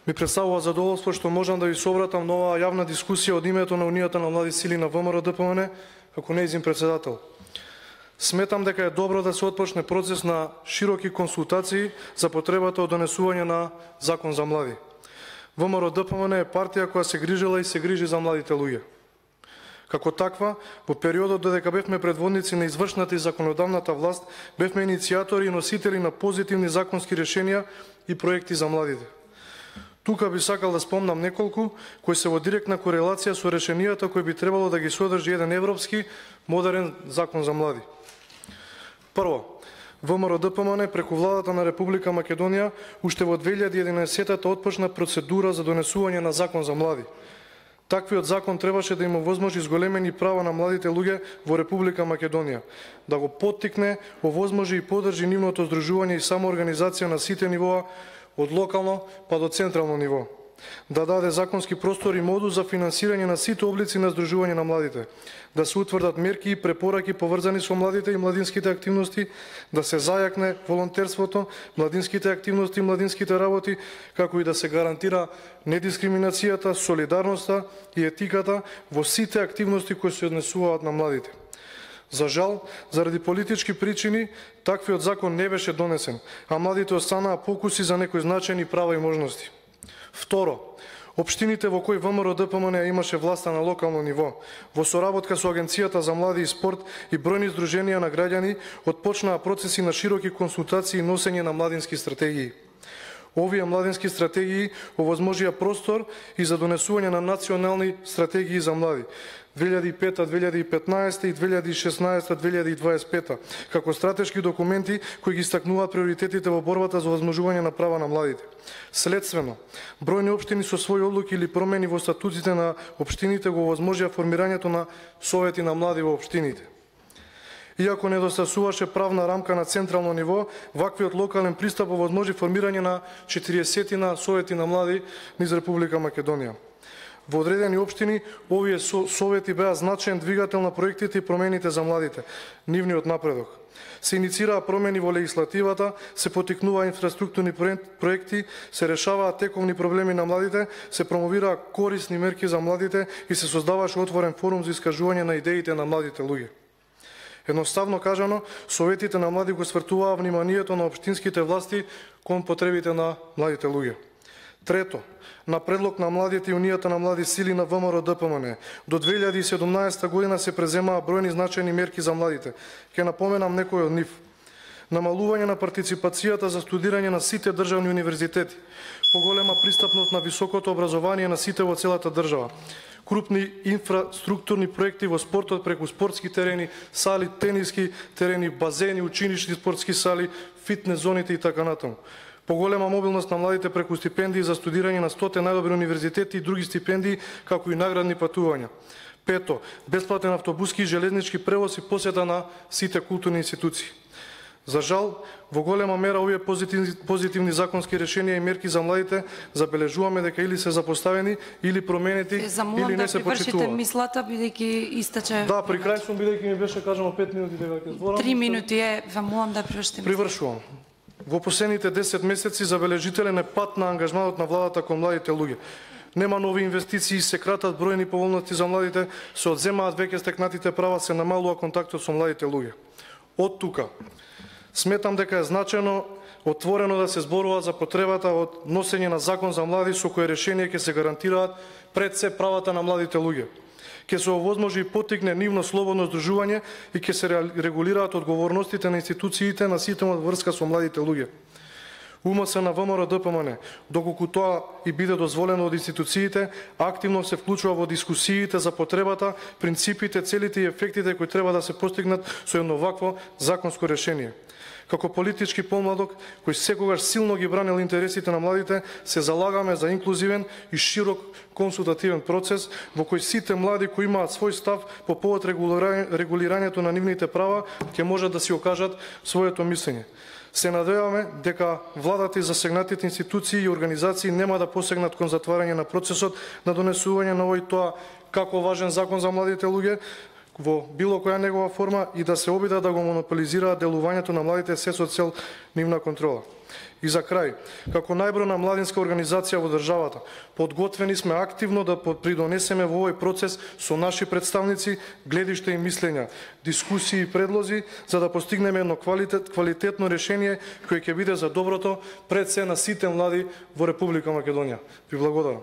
Ми представува задоволство што можам да ви собратам нова јавна дискусија од името на Унијата на млади сили на ВМРО-ДПМН како нејзин председател. Сметам дека е добро да се отпочне процес на широки консултации за потребата од донесување на закон за млади. ВМРО-ДПМН е партија која се грижела и се грижи за младите луѓе. Како таква, во периодот додека бевме предводници на извршната и законодавната власт, бевме иницијатори и носители на позитивни законски решенија и проекти за младите. Тука би сакал да спомнам неколку кои се во директна корелација со решенијата кои би требало да ги содржи еден европски модерен закон за млади. Прво, ВМРО-ДПМН преку владата на Република Македонија уште во 2011 отпочна процедура за донесување на закон за млади. Таквиот закон требаше да им овозможи зголемени права на младите луѓе во Република Македонија, да го поттикне, овозможи и поддржи нивното здружување и самоорганизација на сите нивоа, од локално па до централно ниво. Да даде законски простор и модус за финансирање на сите облици на здружување на младите, да се утврдат мерки и препораки поврзани со младите и младинските активности, да се зајакне волонтерството, младинските активности и младинските работи, како и да се гарантира недискриминацијата, солидарноста и етиката во сите активности кои се однесуваат на младите. За жал, заради политички причини, таквиот закон не беше донесен, а младите останаа покуси за некои значајни права и можности. Второ, општините во кои ВМРО-ДПМН имаше власта на локално ниво, во соработка со Агенцијата за млади и спорт и бројни здруженија на граѓани, отпочнаа процеси на широки консултации и носење на младински стратегии. Овие младински стратегии овозможија простор и за донесување на национални стратегии за млади 2005-2015 и 2016-2025 како стратешки документи кои ги истакнуваат приоритетите во борбата за овозможување на права на младите. Следствено, бројни општини со своји одлуки или промени во статутите на општините го овозможија формирањето на совети на млади во општините. Иако недостасуваше правна рамка на централно ниво, ваквиот локален пристап овозможи формирање на 40 совети на млади низ Република Македонија. Во одредени општини, овие совети беа значаен двигател на проектите и промените за младите, нивниот напредок. Се иницираа промени во легислативата, се потикнуваа инфраструктурни проекти, се решаваа тековни проблеми на младите, се промовираа корисни мерки за младите и се создаваше отворен форум за искажување на идеите на младите луѓе. Едноставно кажано, советите на млади го свртуваа вниманието на општинските власти кон потребите на младите луѓе. Трето, на предлог на младите и Унијата на млади сили на ВМРО-ДПМН, до 2017 година се преземаа бројни значајни мерки за младите. Ќе напоменам некои од нив. Намалување на партиципацијата за студирање на сите државни универзитети, поголема пристапност на високото образование на сите во целата држава, крупни инфраструктурни проекти во спортот преку спортски терени, сали, тениски терени, базени, ученички спортски сали, фитнес зоните и така натаму. Поголема мобилност на младите преку стипендии за студирање на 100 најдобри универзитети и други стипендии, како и наградни патувања. Пето, бесплатен автобуски и железнички превоз и посета на сите културни институции. За жал, во голема мера овие позитивни законски решенија и мерки за младите забележуваме дека или се запоставени, или променети, или не се почитуваат. Замолам да мислата, бидејќи истече... Да, при крај сум, бидејќи ми беше кажано 5 минути дека ќе зборам. 3 минути е, замолам да привршите мислата. Привршувам. Во последните 10 месеци забележителен е пат на ангажманот на владата кон младите луѓе. Нема нови инвестиции, се кратат бројни поволности за младите, се одземаат веќе стекнатите права, се намалува контактот со младите луѓе. Од тука, сметам дека е значено отворено да се зборува за потребата од носење на закон за млади со кое решение ќе се гарантираат пред се правата на младите луѓе. Ќе се овозможи и поттикне нивно слободно здружување и ќе се регулираат одговорностите на институциите на сите од врска со младите луѓе. УМС на ВМРО-ДПМН, доколку тоа и биде дозволено од институциите, активно се вклучува во дискусиите за потребата, принципите, целите и ефектите кои треба да се постигнат со едно вакво законско решение. Како политички помладок, кој секогаш силно ги бранил интересите на младите, се залагаме за инклузивен и широк консултативен процес во кој сите млади кои имаат свој став по повод регулирањето на нивните права ќе можат да си окажат своето мислење. Се надеваме дека владата и засегнатите институции и организации нема да посегнат кон затварање на процесот на донесување на овој тоа како важен закон за младите луѓе во било која негова форма и да се обидат да го монополизираат делувањето на младите се со цел нивна контрола. И за крај, како најбројна младинска организација во државата, подготвени сме активно да придонесеме во овој процес со наши представници, гледишта и мислења, дискусии и предлози, за да постигнеме едно квалитетно решение кој ќе биде за доброто пред се на сите млади во Република Македонија. Ви благодарам.